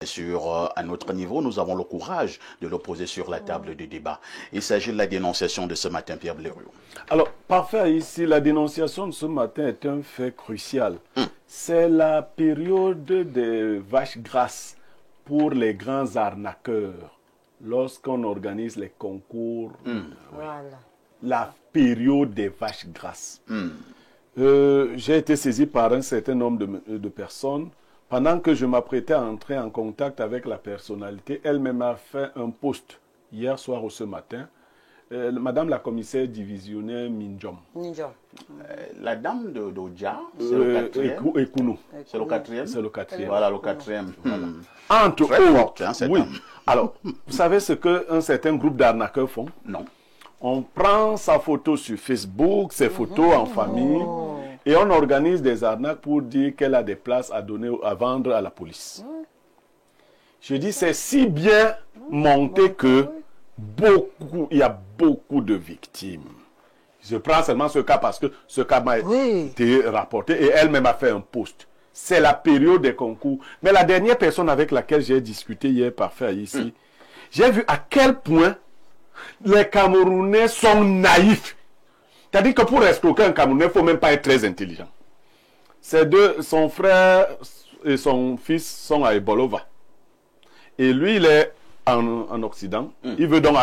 sûr, à notre niveau, nous avons le courage de le poser sur la table de débat. Il s'agit de la dénonciation de ce matin, Pierre Blériot. Alors, parfait, ici, la dénonciation de ce matin est un fait crucial. C'est la période des vaches grasses pour les grands arnaqueurs lorsqu'on organise les concours. Voilà. La période des vaches grasses. J'ai été saisi par un certain nombre de personnes. Pendant que je m'apprêtais à entrer en contact avec la personnalité, elle-même m'a fait un post hier soir ou ce matin. Madame la commissaire divisionnaire Minjom. La dame d'Odja, c'est le quatrième. Ekounou. C'est le quatrième. C'est le quatrième. Voilà, le quatrième. Voilà. Entre autres, hein, oui. Alors, vous savez ce qu'un certain groupe d'arnaqueurs font? Non. On prend sa photo sur Facebook, ses photos en famille, et on organise des arnaques pour dire qu'elle a des places à donner, à vendre à la police. Je dis, c'est si bien monté que il y a beaucoup de victimes. Je prends seulement ce cas parce que ce cas m'a été rapporté et elle-même a fait un post. C'est la période des concours. Mais la dernière personne avec laquelle j'ai discuté hier, parfait ici, j'ai vu à quel point les Camerounais sont naïfs. C'est-à-dire que pour escroquer un Camerounais, il ne faut même pas être très intelligent. Ces deux, son frère et son fils sont à Ebolova. Et lui, il est en Occident. Il veut donc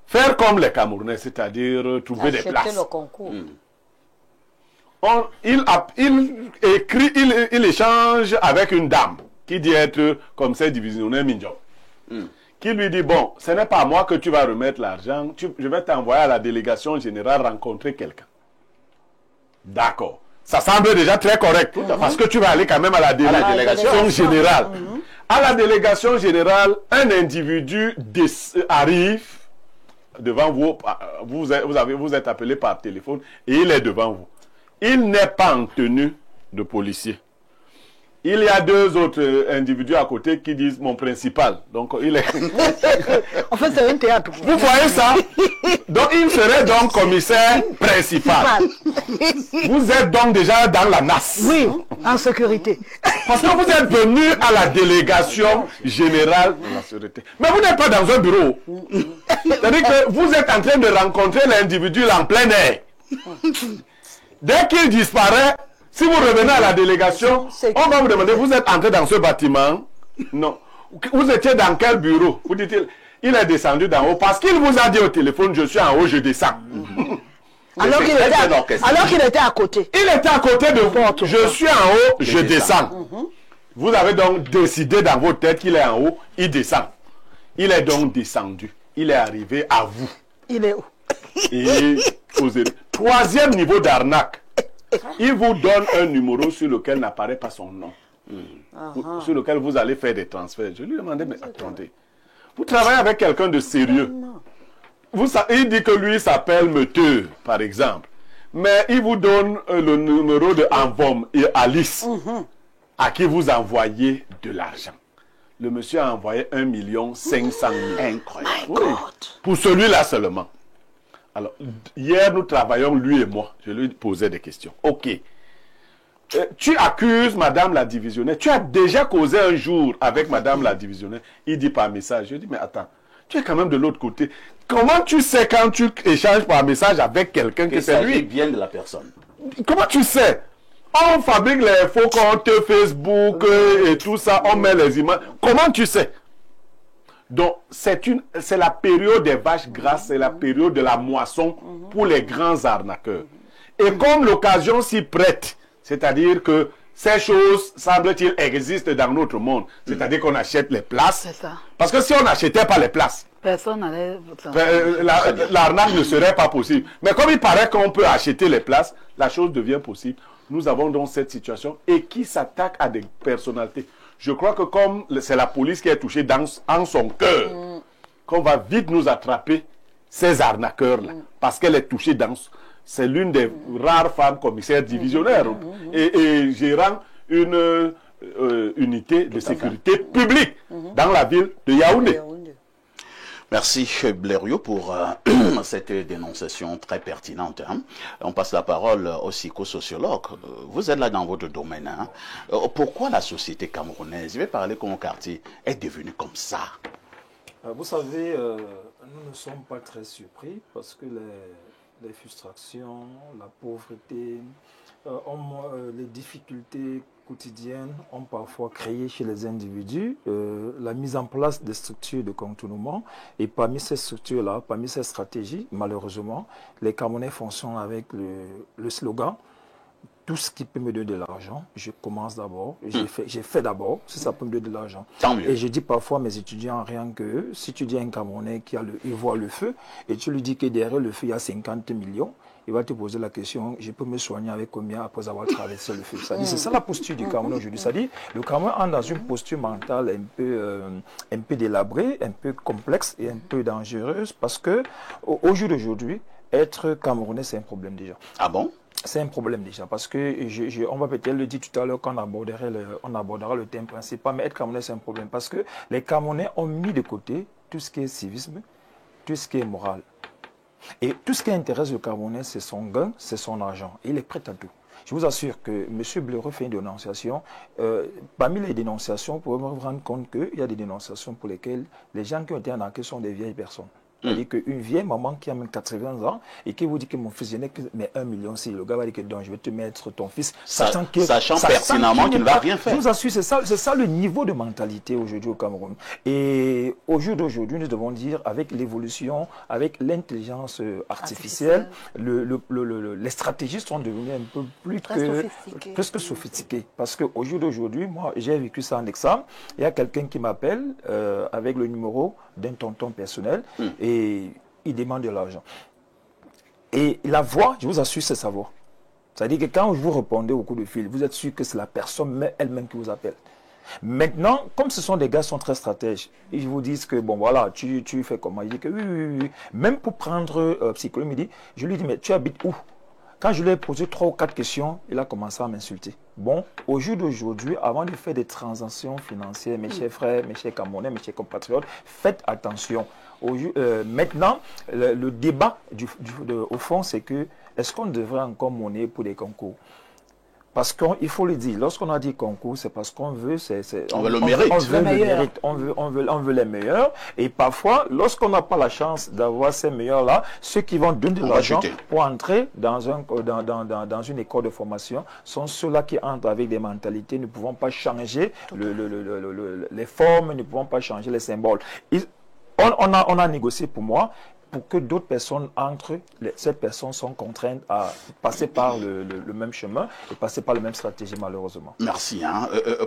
faire comme les Camerounais, c'est-à-dire trouver des places. Le concours. Il échange avec une dame qui dit être comme cette divisionnaire Minjom. Qui lui dit, bon, ce n'est pas à moi que tu vas remettre l'argent, je vais t'envoyer à la délégation générale rencontrer quelqu'un. D'accord. Ça semble déjà très correct, parce que tu vas aller quand même à la délégation générale. À la délégation générale, un individu arrive devant vous, vous êtes appelé par téléphone, et il est devant vous. Il n'est pas en tenue de policier. Il y a deux autres individus à côté qui disent mon principal. Donc, il est... En fait, c'est un théâtre. Vous voyez ça? Donc, il serait donc commissaire principal. Vous êtes donc déjà dans la NAS. Oui, en sécurité. Parce que vous êtes venu à la délégation générale de la sûreté. Mais vous n'êtes pas dans un bureau. C'est-à-dire que vous êtes en train de rencontrer l'individu en plein air. Dès qu'il disparaît, si vous revenez à la délégation, on va vous demander, vous êtes entré dans ce bâtiment? Non. Vous étiez dans quel bureau? Vous dites, il est descendu d'en haut parce qu'il vous a dit au téléphone, je suis en haut, je descends. Alors qu'il était à côté. Il était à côté de vous. Je suis en haut, je descends. Vous avez donc décidé dans votre tête qu'il est en haut, il descend. Il est donc descendu. Il est arrivé à vous. Il est où? Et troisième niveau d'arnaque. Il vous donne un numéro sur lequel n'apparaît pas son nom. Sur lequel vous allez faire des transferts. Je lui ai demandé, mais attendez. Vous travaillez avec quelqu'un de sérieux. Il dit que lui s'appelle Metteur, par exemple. Mais il vous donne le numéro de Envom et Alice, à qui vous envoyez de l'argent. Le monsieur a envoyé 1 500 000. Incroyable. Oui, pour celui-là seulement. Alors, hier, nous travaillons, lui et moi. Je lui posais des questions. Ok. Tu accuses Madame la divisionnaire. Tu as déjà causé un jour avec Madame la divisionnaire. Il dit par message. Je dis, mais attends, tu es quand même de l'autre côté. Comment tu sais quand tu échanges par message avec quelqu'un que c'est lui? Vient de la personne. Comment tu sais? On fabrique les faux comptes Facebook et tout ça. On met les images. Comment tu sais? Donc, c'est la période des vaches grasses, c'est la période de la moisson pour les grands arnaqueurs. Et comme l'occasion s'y prête, c'est-à-dire que ces choses, semble-t-il, existent dans notre monde. C'est-à-dire qu'on achète les places. C'est ça. Parce que si on n'achetait pas les places, personne n'allait... l'arnaque ne serait pas possible. Mais comme il paraît qu'on peut acheter les places, la chose devient possible. Nous avons donc cette situation et qui s'attaque à des personnalités. Je crois que comme c'est la police qui est touchée en son cœur, qu'on va vite nous attraper ces arnaqueurs-là. Parce qu'elle est touchée dans... C'est l'une des rares femmes commissaires divisionnaires et gérant une unité de sécurité publique dans la ville de Yaoundé. Merci Blériot pour cette dénonciation très pertinente. Hein. On passe la parole au psychosociologue. Vous êtes là dans votre domaine. Hein. Pourquoi la société camerounaise, je vais parler comme au quartier, est devenue comme ça? Vous savez, nous ne sommes pas très surpris parce que les frustrations, la pauvreté, les difficultés quotidiennes ont parfois créé chez les individus la mise en place des structures de contournement. Et parmi ces structures-là, parmi ces stratégies, malheureusement, les Camerounais fonctionnent avec le slogan « Tout ce qui peut me donner de l'argent, je commence d'abord, j'ai fait d'abord, si ça peut me donner de l'argent. » Et je dis parfois à mes étudiants, rien que si tu dis à un Camerounais il voit le feu, et tu lui dis que derrière le feu, il y a 50 millions, il va te poser la question, je peux me soigner avec combien après avoir traversé le feu? C'est ça la posture du Cameroun aujourd'hui. C'est-à-dire, le Cameroun est dans une posture mentale un peu délabrée, un peu complexe et un peu dangereuse parce que, au jour d'aujourd'hui, être Camerounais, c'est un problème déjà. Ah bon? C'est un problème déjà parce que, on va peut-être le dire tout à l'heure quand on abordera le thème principal, mais être Camerounais, c'est un problème parce que les Camerounais ont mis de côté tout ce qui est civisme, tout ce qui est moral. Et tout ce qui intéresse le Camerounais, c'est son gain, c'est son argent. Il est prêt à tout. Je vous assure que M. Blériot fait une dénonciation. Parmi les dénonciations, vous pouvez vous rendre compte qu'il y a des dénonciations pour lesquelles les gens qui ont été arnaqués sont des vieilles personnes. C'est-à-dire qu'une vieille maman qui a même 80 ans et qui vous dit que mon fils, je n'ai que 1 million, si le gars va dire que donc, je vais te mettre ton fils, sachant pertinemment qu'il ne va rien faire. Je vous assure, c'est ça le niveau de mentalité aujourd'hui au Cameroun. Et au jour d'aujourd'hui, nous devons dire, avec l'évolution, avec l'intelligence artificielle, les stratégies sont devenues un peu presque sophistiquées. Parce qu'au jour d'aujourd'hui, moi, j'ai vécu ça en examen. Il y a quelqu'un qui m'appelle avec le numéro d'un tonton personnel et il demande de l'argent. Et la voix, je vous assure, c'est sa voix. C'est-à-dire que quand vous répondez au coup de fil, vous êtes sûr que c'est la personne elle-même qui vous appelle. Maintenant, comme ce sont des gars qui sont très stratèges, ils vous disent que, bon voilà, tu fais comment? Il dit que oui. Même pour prendre psychologue, il dit, je lui dis, mais tu habites où? Quand je lui ai posé 3 ou 4 questions, il a commencé à m'insulter. Bon, au jour d'aujourd'hui, avant de faire des transactions financières, mes chers frères, mes chers Camerounais, mes chers compatriotes, faites attention. Maintenant, le débat au fond, c'est que est-ce qu'on devrait encore monnaie pour des concours? Parce qu'il faut le dire, lorsqu'on a dit concours, c'est parce qu'on veut, on veut le mérite. On veut le mérite, on veut les meilleurs. Et parfois, lorsqu'on n'a pas la chance d'avoir ces meilleurs-là, ceux qui vont donner de l'argent pour entrer dans une école de formation sont ceux-là qui entrent avec des mentalités, ne pouvant pas changer les formes, ne pouvant pas changer les symboles. On a négocié pour moi. Pour que d'autres personnes entrent, ces personnes sont contraintes à passer par le même chemin et passer par la même stratégie, malheureusement. Merci.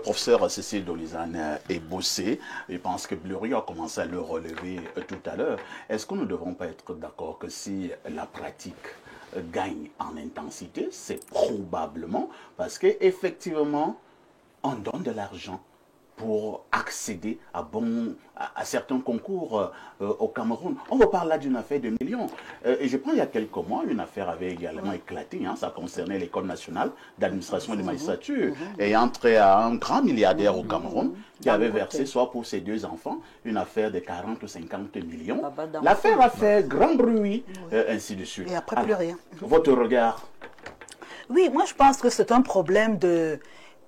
Professeur Cécile Dolizane est bossé. Je pense que Blériot a commencé à le relever tout à l'heure. Est-ce que nous ne devons pas être d'accord que si la pratique gagne en intensité, c'est probablement parce qu'effectivement, on donne de l'argent pour accéder à certains concours au Cameroun. On reparle là d'une affaire de millions. Et je prends il y a quelques mois, une affaire avait également éclaté. Ça concernait l'École nationale d'administration et de magistrature. Et entre un grand milliardaire au Cameroun qui avait versé, soit pour ses 2 enfants, une affaire de 40 ou 50 millions. L'affaire a fait grand bruit, ainsi de suite. Et après, plus rien. Votre regard? Oui, moi je pense que c'est un problème de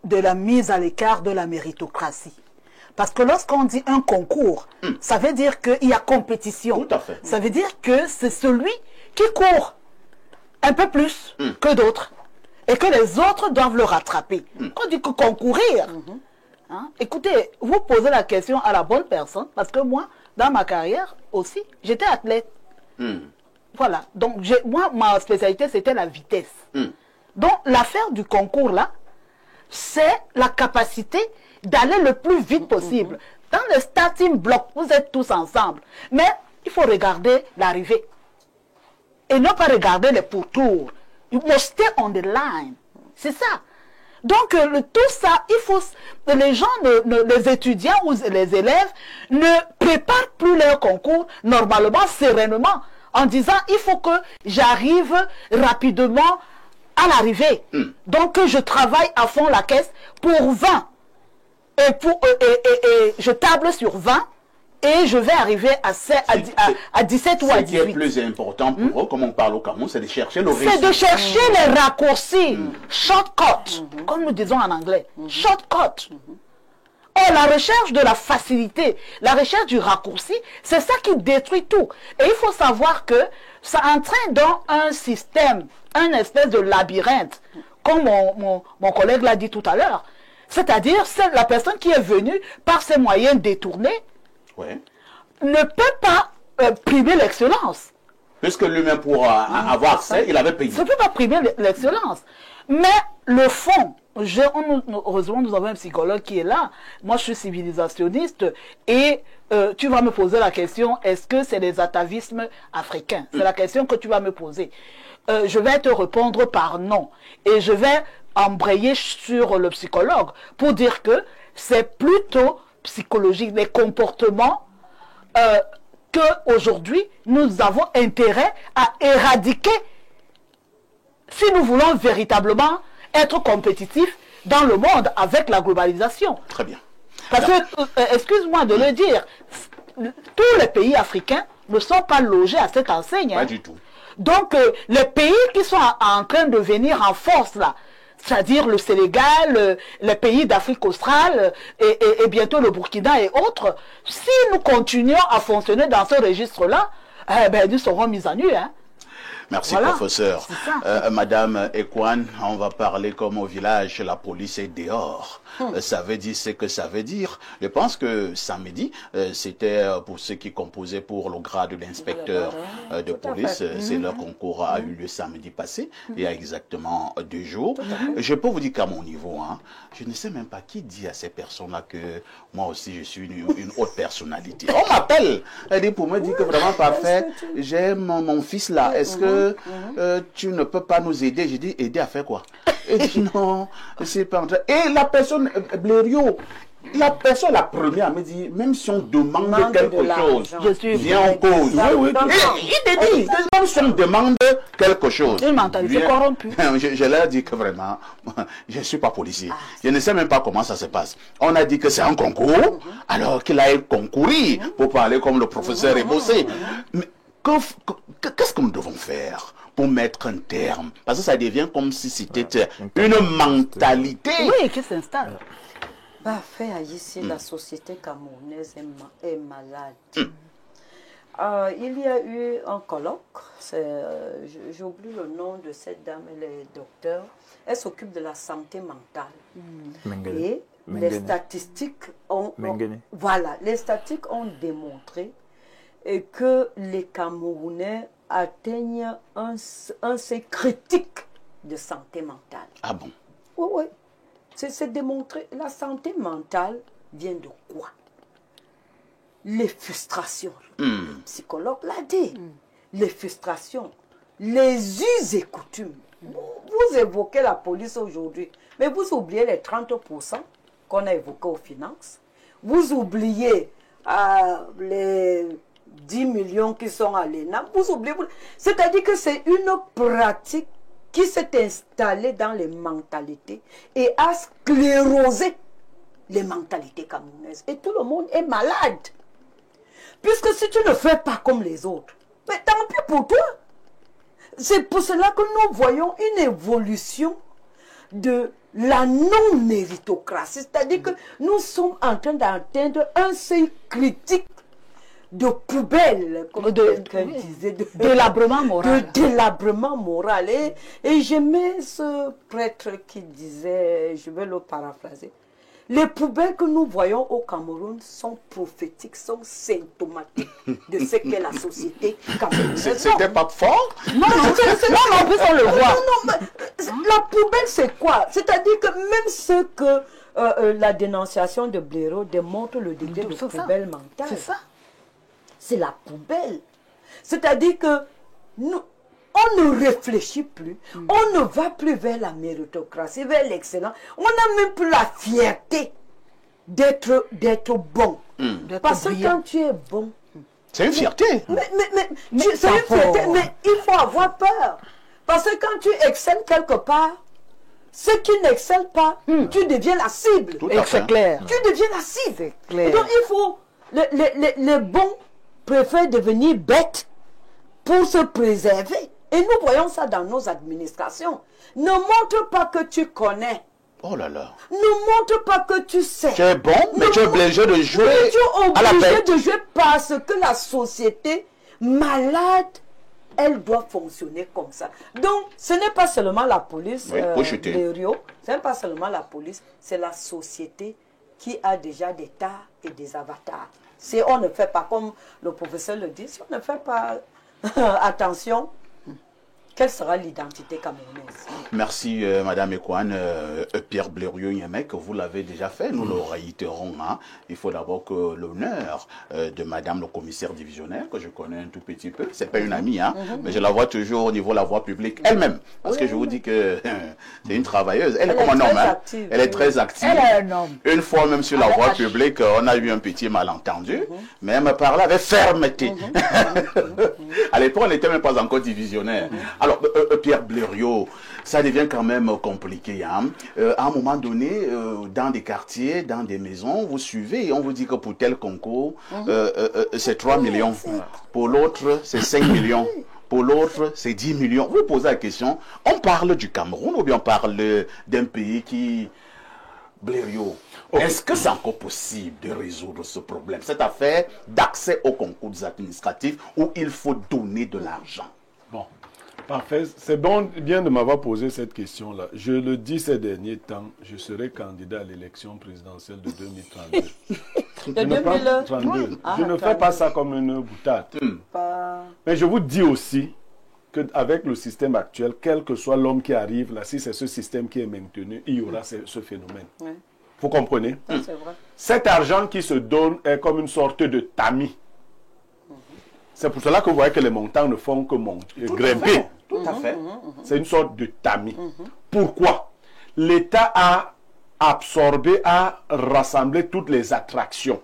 la mise à l'écart de la méritocratie. Parce que lorsqu'on dit un concours, ça veut dire qu'il y a compétition. Tout à fait. Ça veut dire que c'est celui qui court un peu plus que d'autres. Et que les autres doivent le rattraper. Quand on dit que concourir, écoutez, vous posez la question à la bonne personne. Parce que moi, dans ma carrière aussi, j'étais athlète. Voilà. Donc, moi, ma spécialité, c'était la vitesse. Donc, l'affaire du concours, là, c'est la capacité d'aller le plus vite possible. Dans le starting block, vous êtes tous ensemble. Mais il faut regarder l'arrivée. Et ne pas regarder les pourtours. You must stay on the line. C'est ça. Donc, tout ça, il faut... Les gens, les étudiants ou les élèves ne préparent plus leur concours normalement, sereinement, en disant, il faut que j'arrive rapidement à l'arrivée. Donc, je travaille à fond la caisse pour 20. Et je table sur 20 et je vais arriver à 17 ou à 18. Ce qui est plus important pour eux, comme on parle au Cameroun, c'est de chercher le résultat. C'est de chercher les raccourcis, shortcut, comme nous disons en anglais, shortcut. Or, la recherche de la facilité, la recherche du raccourci, c'est ça qui détruit tout. Et il faut savoir que ça entraîne dans un système, un espèce de labyrinthe, comme mon collègue l'a dit tout à l'heure. C'est-à-dire, c'est la personne qui est venue par ses moyens détournés ne peut pas primer l'excellence. Puisque lui-même, pour avoir accès, il avait payé. Ça ne peut pas primer l'excellence. Mais le fond, heureusement, nous avons un psychologue qui est là. Moi, je suis civilisationniste. Et tu vas me poser la question, est-ce que c'est les atavismes africains? C'est la question que tu vas me poser. Je vais te répondre par non. Et je vais embrayer sur le psychologue pour dire que c'est plutôt psychologique, les comportements qu'aujourd'hui, nous avons intérêt à éradiquer si nous voulons véritablement être compétitifs dans le monde avec la globalisation. Très bien. Parce que, excuse-moi de le dire, tous les pays africains ne sont pas logés à cette enseigne. Pas du tout. Donc, les pays qui sont en train de venir en force, là, c'est-à-dire le Sénégal, les pays d'Afrique australe et bientôt le Burkina et autres, si nous continuons à fonctionner dans ce registre-là, nous serons mis à nu. Hein. Merci, professeur. Madame Ekwan, on va parler comme au village, la police est dehors. Ça veut dire ce que ça veut dire. Je pense que samedi, c'était pour ceux qui composaient pour le grade d'inspecteur de police. C'est leur concours a eu lieu samedi passé, il y a exactement 2 jours. Je peux vous dire qu'à mon niveau, je ne sais même pas qui dit à ces personnes-là que moi aussi je suis une haute personnalité. On m'appelle, elle dit pour me dire que vraiment parfait, j'ai mon fils là, est-ce que tu ne peux pas nous aider? J'ai dit, aider à faire quoi? Elle dit, non, c'est pas en train. Et la personne, Blériot, la personne, la première, me dit, même si on demande quelque chose, viens en cause. Il te dit, même si on demande quelque chose. Une mentalité corrompue. Je leur dis que vraiment, je ne suis pas policier. Je ne sais même pas comment ça se passe. On a dit que c'est un concours, alors qu'il a concourir pour parler comme le professeur Ebossé. Mais qu'est-ce que nous devons faire pour mettre un terme? Parce que ça devient comme si c'était une mentalité. Oui, qui s'installe. Ici, la société camerounaise est malade. Il y a eu un colloque, j'oublie le nom de cette dame, elle est docteur, elle s'occupe de la santé mentale. Et les statistiques les statistiques ont démontré que les Camerounais atteignent un seuil critique de santé mentale. Ah bon? Oui. C'est démontré. La santé mentale vient de quoi? Les frustrations. Le psychologue l'a dit. Les frustrations, les us et coutumes. Vous évoquez la police aujourd'hui, mais vous oubliez les 30% qu'on a évoqués aux finances. Vous oubliez les 10 millions qui sont à l'ENA. Vous oubliez. C'est-à-dire que c'est une pratique qui s'est installée dans les mentalités et a sclérosé les mentalités camerounaises. Et tout le monde est malade. Puisque si tu ne fais pas comme les autres, mais tant pis pour toi. C'est pour cela que nous voyons une évolution de la non-méritocratie. C'est-à-dire que nous sommes en train d'atteindre un seuil critique de poubelle, comme quelqu'un disait, de délabrement moral. De délabrement moral. Et j'aimais ce prêtre qui disait, je vais le paraphraser, les poubelles que nous voyons au Cameroun sont prophétiques, sont symptomatiques de ce qu'est la société camerounaise. C'était pas fort? Non, en plus on le voit. La poubelle c'est quoi? C'est-à-dire que même ce que la dénonciation de Blériot démontre le degré de poubelle mentale. C'est ça. C'est la poubelle. C'est-à-dire que on ne réfléchit plus, on ne va plus vers la méritocratie, vers l'excellence. On n'a même plus la fierté d'être bon. Parce que quand tu es bon... C'est une fierté. C'est une fierté, mais il faut avoir peur. Parce que quand tu excelles quelque part, ceux qui n'excellent pas, tu deviens la cible. C'est clair. Tu deviens la cible. Clair. Donc il faut... les bons préfèrent devenir bêtes pour se préserver. Et nous voyons ça dans nos administrations. Ne montre pas que tu connais. Oh là là. Ne montre pas que tu sais. Tu es bon, mais tu es obligé de jouer Tu es à la obligé bête. de jouer parce que la société malade, elle doit fonctionner comme ça. Donc, ce n'est pas seulement la police, Oui, pour chuter. ce n'est pas seulement la police, c'est la société qui a déjà des tas et des avatars. Si on ne fait pas, comme le professeur le dit, si on ne fait pas attention, quelle sera l'identité camerounaise? Merci, Madame Ekouane. Pierre Blériot-Nyemek, vous l'avez déjà fait, nous le réitérons. Hein. Il faut d'abord que l'honneur de Madame le commissaire divisionnaire, que je connais un tout petit peu, c'est pas une amie, hein, mais je la vois toujours au niveau de la voie publique elle-même. Parce que je vous dis que c'est une travailleuse. Elle est comme un homme. Hein. Elle est très active. Elle est un homme. Une fois même sur la voie publique, on a eu un petit malentendu, mais elle me parlait avec fermeté. À l'époque, on n'était même pas encore divisionnaire. Alors, Pierre Blériot, ça devient quand même compliqué. Hein. À un moment donné, dans des quartiers, dans des maisons, vous suivez et on vous dit que pour tel concours, c'est 3 millions. Pour l'autre, c'est 5 millions. Pour l'autre, c'est 10 millions. Vous posez la question, on parle du Cameroun ou bien on parle d'un pays qui... Blériot, est-ce que c'est encore possible de résoudre ce problème, cette affaire d'accès aux concours administratifs où il faut donner de l'argent? Bon, parfait. C'est bon, bien de m'avoir posé cette question-là. Je le dis ces derniers temps, je serai candidat à l'élection présidentielle de 2032. De 2032. Je ne fais pas ça comme une boutade. Mais je vous dis aussi qu'avec le système actuel, quel que soit l'homme qui arrive là, si c'est ce système qui est maintenu, il y aura ce phénomène. Oui. Vous comprenez? C'est vrai. Cet argent qui se donne est comme une sorte de tamis. C'est pour cela que vous voyez que les montants ne font que grimper. Tout à fait. C'est une sorte de tamis. Pourquoi? L'État a absorbé, a rassemblé toutes les attractions.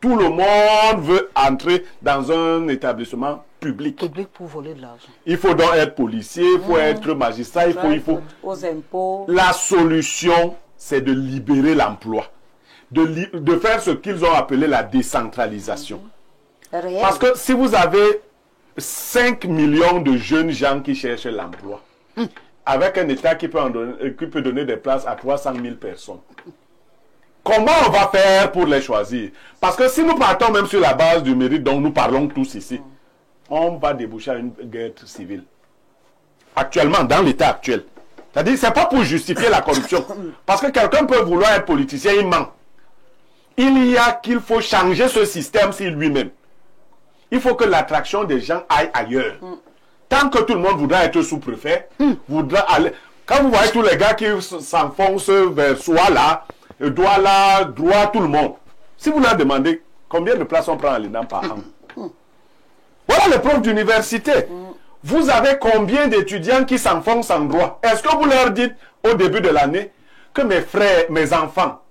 Tout le monde veut entrer dans un établissement public. Public pour voler de l'argent. Il faut donc être policier, il faut être magistrat, il faut... Aux impôts. La solution, c'est de libérer l'emploi. De faire ce qu'ils ont appelé la décentralisation. Réel. Parce que si vous avez 5 millions de jeunes gens qui cherchent l'emploi, avec un État qui peut donner des places à 300 000 personnes, comment on va faire pour les choisir? Parce que si nous partons même sur la base du mérite dont nous parlons tous ici, on va déboucher à une guerre civile. Actuellement, dans l'état actuel. C'est-à-dire, ce n'est pas pour justifier la corruption. Parce que quelqu'un peut vouloir être politicien, il ment. Il y a qu'il faut changer ce système sur lui-même. Il faut que l'attraction des gens aille ailleurs. Tant que tout le monde voudra être sous-préfet, voudra aller... Quand vous voyez tous les gars qui s'enfoncent vers soi là, droit tout le monde. Si vous leur demandez combien de places on prend à l'ENAM par an, voilà les profs d'université. Vous avez combien d'étudiants qui s'enfoncent en droit? Est-ce que vous leur dites au début de l'année que mes frères, mes enfants,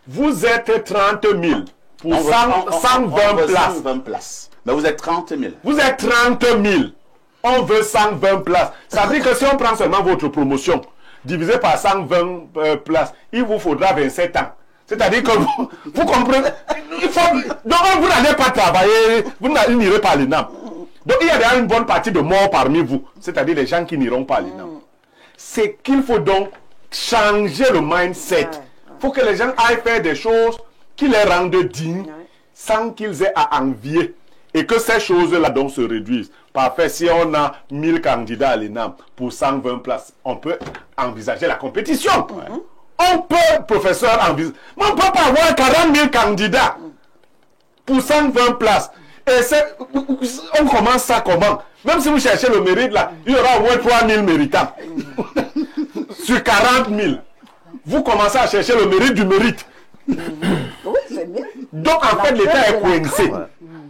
vous êtes 30 000 pour 120 places. 120 places. Mais vous êtes 30 000. Vous êtes 30 000. On veut 120 places. Ça veut dire que si on prend seulement votre promotion, divisé par 120 places, il vous faudra 27 ans. C'est-à-dire que vous comprenez. Donc vous n'allez pas travailler, vous n'irez pas à l'ENAM. Donc il y a déjà une bonne partie de morts parmi vous. C'est-à-dire les gens qui n'iront pas à l'ENAM. C'est qu'il faut donc changer le mindset. Il faut que les gens aillent faire des choses qui les rendent dignes sans qu'ils aient à envier. Et que ces choses-là donc se réduisent. Parfait, si on a 1000 candidats à l'ENAM pour 120 places, on peut envisager la compétition. On peut, professeur, envisager. Mais on ne peut pas avoir 40 000 candidats pour 120 places. Et on commence ça comment? Même si vous cherchez le mérite là, il y aura au moins 3 000 méritants. Sur 40 000. Vous commencez à chercher le mérite du mérite. Oui, c'est bien. Donc en fait, l'État est coincé.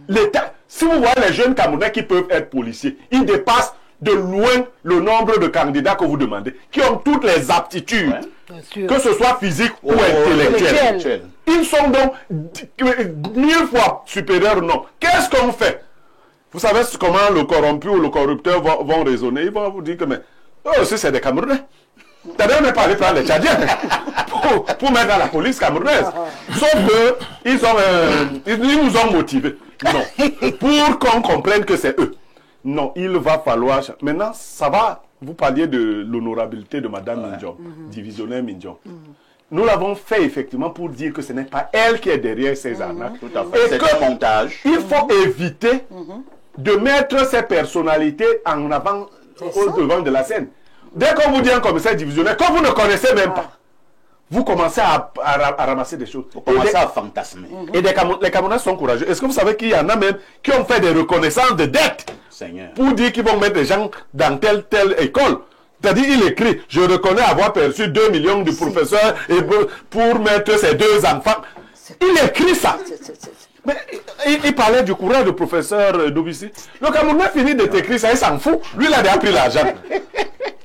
L'État, si vous voyez les jeunes Camerounais qui peuvent être policiers, ils dépassent de loin le nombre de candidats que vous demandez, qui ont toutes les aptitudes, que ce soit physique ou intellectuel. Ils sont donc 1000 fois supérieurs au nombre. Qu'est-ce qu'on fait? Vous savez comment le corrompu ou le corrupteur vont raisonner? Ils vont vous dire que, mais, eux aussi, c'est des Camerounais. T'as même pas allé prendre les Tchadiens pour mettre à la police camerounaise. Sauf que ils nous ont motivés. Non. Pour qu'on comprenne que c'est eux. Non, il va falloir... Maintenant, ça va. Vous parliez de l'honorabilité de Madame Mindjong, divisionnaire Mindjong. Nous l'avons fait effectivement pour dire que ce n'est pas elle qui est derrière ces arnaques. Tout à fait. C'est un montage. Il faut éviter de mettre ces personnalités en avant au devant de la scène. Dès qu'on vous dit un commissaire divisionnaire, quand vous ne connaissez même pas, vous commencez à ramasser des choses. Vous commencez à fantasmer. Et les Camerounais sont courageux. Est-ce que vous savez qu'il y en a même qui ont fait des reconnaissances de dettes Seigneur. pour dire qu'ils vont mettre des gens dans telle école? C'est-à-dire, il écrit, je reconnais avoir perçu 2 millions du professeur et pour mettre ses 2 enfants. Il écrit ça. Mais il parlait du courage du professeur Doubissi. Le Camerounais finit de t'écrire ça, il s'en fout. Lui, il a déjà pris l'argent.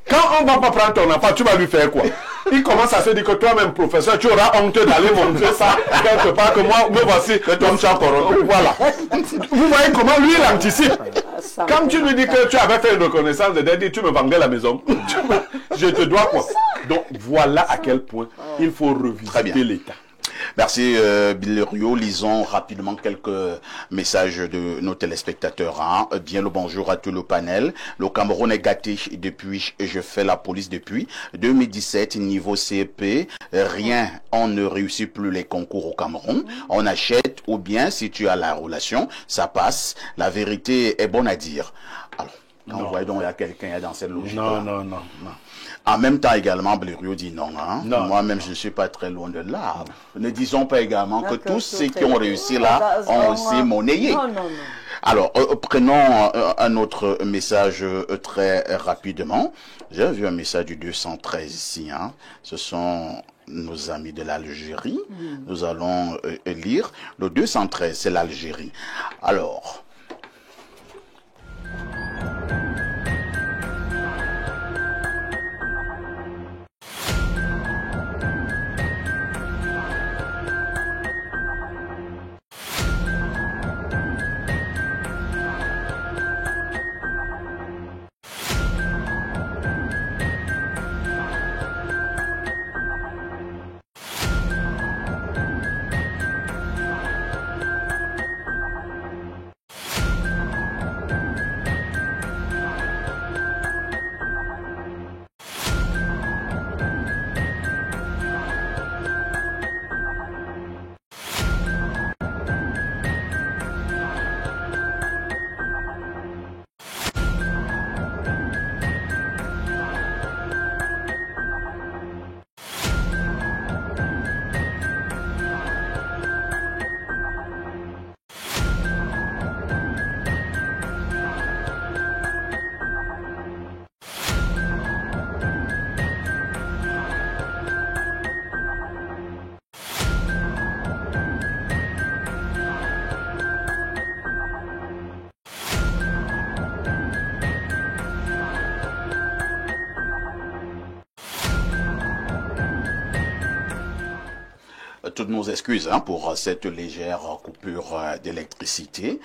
Quand on ne va pas prendre ton enfant, tu vas lui faire quoi? Il commence à se dire que toi-même, professeur, tu auras honte d'aller montrer ça quelque part, que moi, me voici comme tu as corona. Voilà. Vous voyez comment lui, il anticipe. Quand tu lui dis que tu avais fait une reconnaissance de dette, tu me vendais la maison. Je te dois quoi? Donc voilà à quel point il faut revisiter l'État. Merci Bileriot. Lisons rapidement quelques messages de nos téléspectateurs. Bien le bonjour à tout le panel. Le Cameroun est gâté depuis, je fais la police depuis 2017, niveau CEP. Rien, on ne réussit plus les concours au Cameroun. On achète ou bien si tu as la relation, ça passe. La vérité est bonne à dire. Alors, quand vous voyez donc il y a quelqu'un dans cette logique. Non. En même temps également, Blériot dit non. Non. Moi-même, je ne suis pas très loin de là. Ne disons pas également que tous ceux qui ont réussi là ont aussi monnayé. Non. Alors, prenons un autre message très rapidement. J'ai vu un message du 213 ici. Ce sont nos amis de l'Algérie. Nous allons lire. Le 213, c'est l'Algérie. Alors... Toutes nos excuses pour cette légère coupure d'électricité.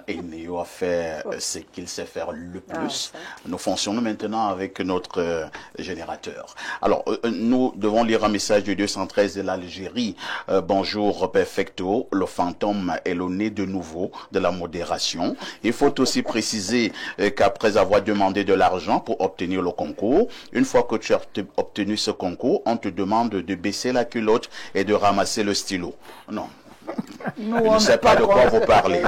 Eneo a fait ce qu'il sait faire le plus. Nous fonctionnons maintenant avec notre générateur. Alors, nous devons lire un message du 213 de l'Algérie. Bonjour, perfecto. Le fantôme est le nez de nouveau de la modération. Il faut aussi préciser qu'après avoir demandé de l'argent pour obtenir le concours, une fois que tu as obtenu ce concours, on te demande de baisser la culotte et de ramasser le stylo. Non. Je ne sais pas de quoi vous parlez.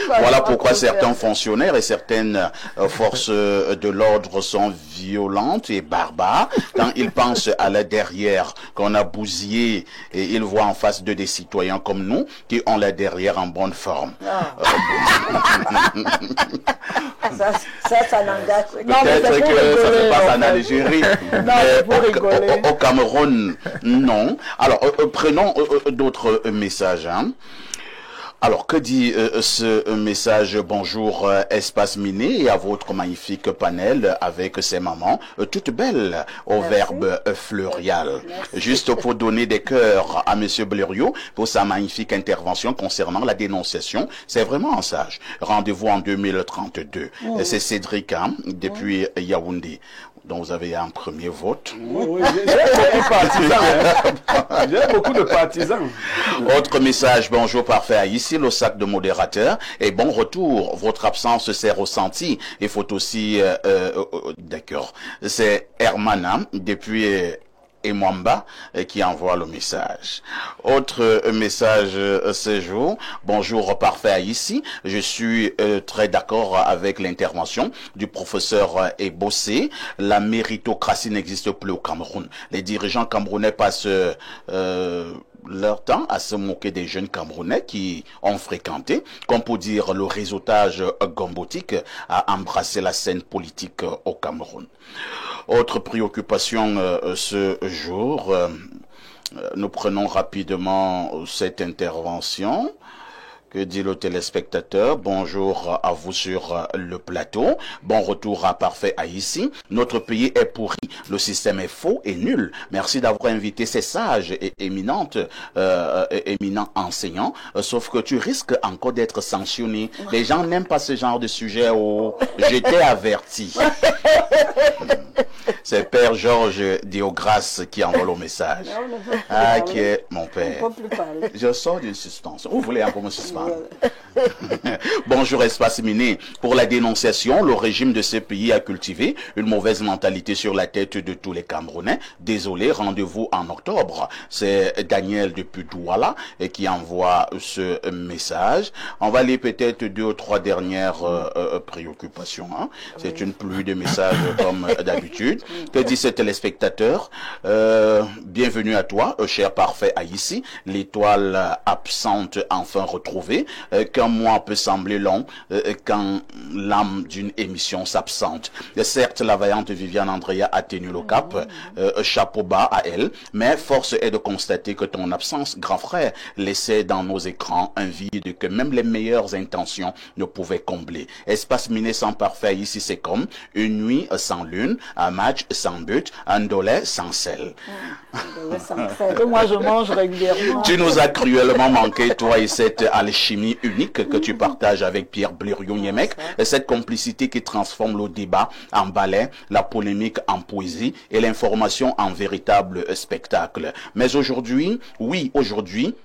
Voilà pourquoi certains fonctionnaires et certaines forces de l'ordre sont violentes et barbares. Quand ils pensent à la derrière qu'on a bousillé, et ils voient en face de des citoyens comme nous qui ont la derrière en bonne forme. Ça n'engage. Peut-être que ça se passe en Algérie. Mais au Cameroun, non. Alors, prenons d'autres messages. Alors, que dit ce message? Bonjour, espace miné, et à votre magnifique panel avec ses mamans, toutes belles au verbe fleurial. Juste pour donner des cœurs à Monsieur Blériot pour sa magnifique intervention concernant la dénonciation. C'est vraiment un sage. Rendez-vous en 2032. C'est Cédric, depuis Yaoundé. dont vous avez un premier vote. Oui, j'ai un partisan. Hein. J'ai beaucoup de partisans. Autre message, bonjour parfait. Ici le sac de modérateur et bon retour. Votre absence s'est ressentie. Il faut aussi... d'accord. C'est Hermana depuis... et Mwamba qui envoie le message. Autre message ce jour. Bonjour parfait ici. Je suis très d'accord avec l'intervention du professeur Ebossé. La méritocratie n'existe plus au Cameroun. Les dirigeants camerounais passent leur temps à se moquer des jeunes Camerounais qui ont fréquenté, comme pour dire le réseautage gombotique a embrassé la scène politique au Cameroun. Autre préoccupation ce jour, nous prenons rapidement cette intervention. Que dit le téléspectateur? Bonjour à vous sur le plateau. Bon retour à Parfait Haïti. Notre pays est pourri. Le système est faux et nul. Merci d'avoir invité ces sages et éminents enseignants. Sauf que tu risques encore d'être sanctionné. Les gens n'aiment pas ce genre de sujet. Oh, je t'ai averti. C'est Père Georges Diogras qui envoie le message. Ah, qui est mon père. Je sors d'une suspension. Vous voulez encore me suspendre? Bonjour Espace Miné. Pour la dénonciation, le régime de ce pays a cultivé une mauvaise mentalité sur la tête de tous les Camerounais. Désolé, rendez-vous en octobre. C'est Daniel depuis Douala qui envoie ce message. On va lire peut-être 2 ou 3 dernières préoccupations. Hein. C'est une pluie de messages comme d'habitude. Que dit ce téléspectateur? Bienvenue à toi, cher parfait Haïti. L'étoile absente enfin retrouvée. Qu'un mois peut sembler long quand l'âme d'une émission s'absente. Certes, la vaillante Viviane Andrea a tenu le cap, chapeau bas à elle, mais force est de constater que ton absence, grand frère, laissait dans nos écrans un vide que même les meilleures intentions ne pouvaient combler. Espace miné sans parfait ici, c'est comme une nuit sans lune, un match sans but, un dolé sans sel. Que moi je mange régulièrement. Tu nous as cruellement manqué, toi et cette alchimie unique que tu partages avec Pierre Blériot-Niemek, cette complicité qui transforme le débat en ballet, la polémique en poésie et l'information en véritable spectacle. Mais aujourd'hui, oui, aujourd'hui,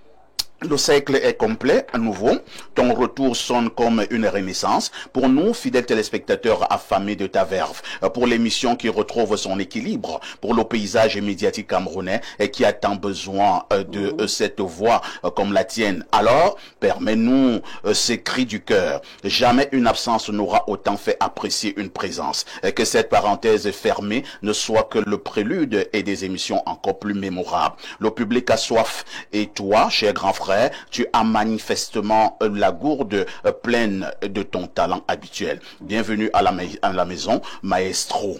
le cercle est complet, à nouveau. Ton retour sonne comme une renaissance. Pour nous, fidèles téléspectateurs affamés de ta verve, pour l'émission qui retrouve son équilibre, pour le paysage médiatique camerounais et qui a tant besoin de cette voix comme la tienne. Alors, permets-nous ces cris du cœur. Jamais une absence n'aura autant fait apprécier une présence. Et que cette parenthèse fermée ne soit que le prélude et des émissions encore plus mémorables. Le public a soif. Et toi, cher grand frère, tu as manifestement la gourde pleine de ton talent habituel. Bienvenue à la maison, maestro.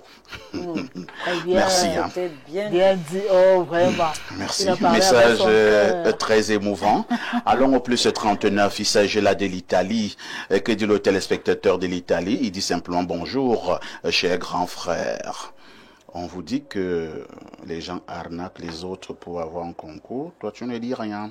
Merci. Hein. Bien dit, oh vraiment. Merci. Message très émouvant. Allons au plus 39. Il s'agit là de l'Italie. Que dit le téléspectateur de l'Italie? Il dit simplement bonjour, cher grand frère. On vous dit que les gens arnaquent les autres pour avoir un concours. Toi, tu ne dis rien.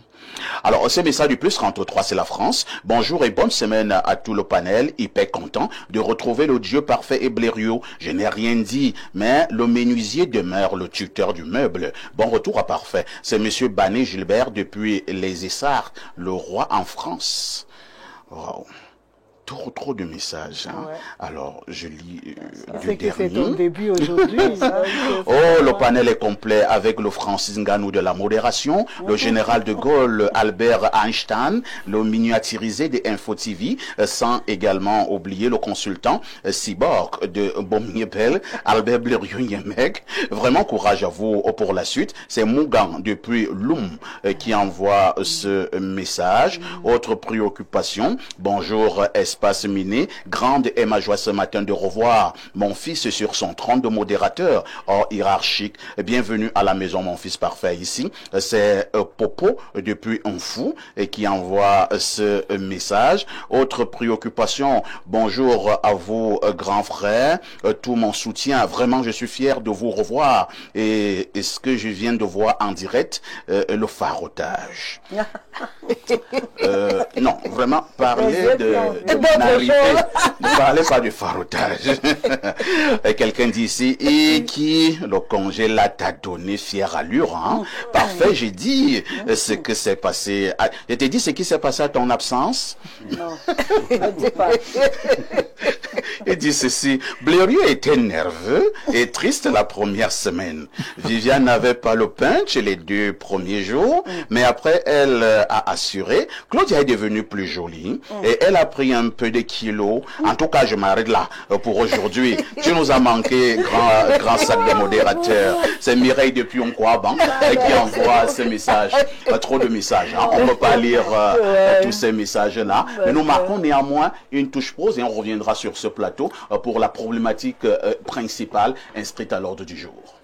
Alors, ce message du plus 33, c'est la France. Bonjour et bonne semaine à tout le panel. Hyper content de retrouver le Dieu parfait et Blériot. Je n'ai rien dit, mais le menuisier demeure le tuteur du meuble. Bon retour à parfait. C'est monsieur Bané Gilbert depuis les Essarts, le roi en France. Wow. Trop de messages. Hein. Ouais. Alors, je lis du dernier. C'est ton début aujourd'hui. Oh, le panel est complet avec le Francis Ngannou de la modération, le général de Gaulle, Albert Einstein, le miniaturisé de Info TV, sans également oublier le consultant cyborg de Bomiepel, Albert Blériot-Niemek. Vraiment courage à vous pour la suite. C'est Mougan depuis Loum qui envoie ce message. Autre préoccupation. Bonjour, Espace Miné, grande est ma joie ce matin de revoir mon fils sur son trône de modérateur hors hiérarchique. Bienvenue à la maison, mon fils parfait ici. C'est Popo depuis un fou et qui envoie ce message. Autre préoccupation, bonjour à vous, grand frère. Tout mon soutien, vraiment je suis fier de vous revoir. Et ce que je viens de voir en direct, le farotage. Non, vraiment parler de Ne parlez pas du farotage. Et quelqu'un dit ici, et qui le congé là t'a donné fière allure, hein? Parfait, j'ai dit ce que s'est passé. Je t'ai dit ce qui s'est passé à ton absence. Non, ne dis pas. Il dit ceci, Blériot était nerveux et triste la première semaine. Viviane n'avait pas le punch les 2 premiers jours, mais après elle a assuré. Claudia est devenue plus jolie et elle a pris un peu de kilos. En tout cas, je m'arrête là pour aujourd'hui. Tu nous as manqué, grand sac de modérateur. C'est Mireille depuis Onkwaba qui envoie ce message. Trop de messages. Hein. On ne peut pas lire tous ces messages-là. Mais nous marquons néanmoins une touche pause et on reviendra sur ce plateau pour la problématique principale inscrite à l'ordre du jour.